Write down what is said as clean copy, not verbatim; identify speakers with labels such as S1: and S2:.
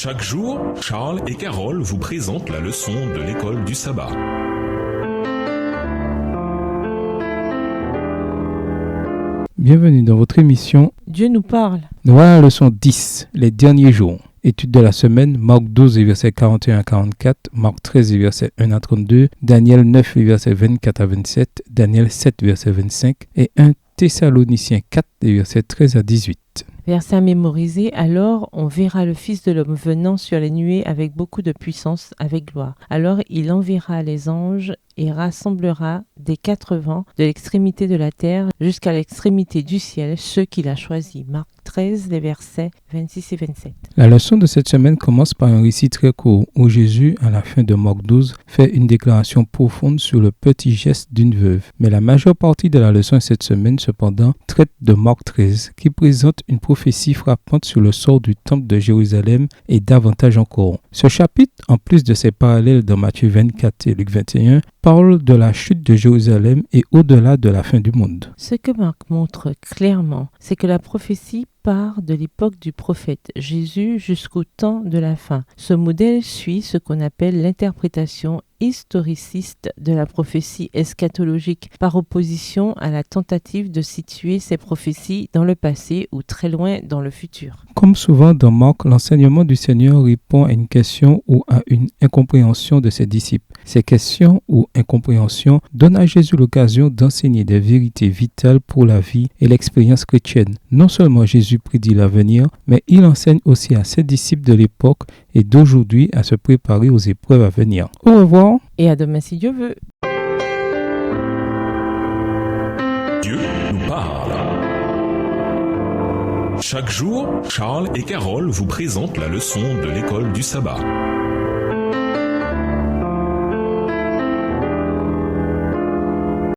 S1: Chaque jour, Charles et Carole vous présentent la leçon de l'école du sabbat.
S2: Bienvenue dans votre émission
S3: Dieu nous parle.
S2: Nous voilà à la leçon 10, les derniers jours. Étude de la semaine, Marc 12, versets 41 à 44, Marc 13, versets 1 à 32, Daniel 9, versets 24 à 27, Daniel 7, verset 25 et 1 Thessaloniciens 4, versets 13 à 18.
S3: Verset à mémoriser, alors on verra le Fils de l'homme venant sur les nuées avec beaucoup de puissance, avec gloire. Alors il enverra les anges et rassemblera des quatre vents de l'extrémité de la terre jusqu'à l'extrémité du ciel ceux qu'il a choisis. Marc 13, les versets 26 et 27.
S2: La leçon de cette semaine commence par un récit très court où Jésus, à la fin de Marc 12, fait une déclaration profonde sur le petit geste d'une veuve. Mais la majeure partie de la leçon cette semaine, cependant, traite de Marc 13, qui présente une prophétie frappante sur le sort du temple de Jérusalem et davantage encore. Ce chapitre, en plus de ses parallèles dans Matthieu 24 et Luc 21, parle de la chute de Jérusalem et au-delà de la fin du monde.
S3: Ce que Marc montre clairement, c'est que la prophétie part de l'époque du prophète Jésus jusqu'au temps de la fin. Ce modèle suit ce qu'on appelle l'interprétation historiciste de la prophétie eschatologique par opposition à la tentative de situer ces prophéties dans le passé ou très loin dans le futur.
S2: Comme souvent dans Marc, l'enseignement du Seigneur répond à une question ou à une incompréhension de ses disciples. Ces questions ou incompréhensions donnent à Jésus l'occasion d'enseigner des vérités vitales pour la vie et l'expérience chrétienne. Non seulement Jésus prédit l'avenir, mais il enseigne aussi à ses disciples de l'époque et d'aujourd'hui à se préparer aux épreuves à venir. Au revoir.
S3: Et à demain si Dieu veut.
S1: Dieu nous parle. Chaque jour, Charles et Carole vous présentent la leçon de l'école du sabbat.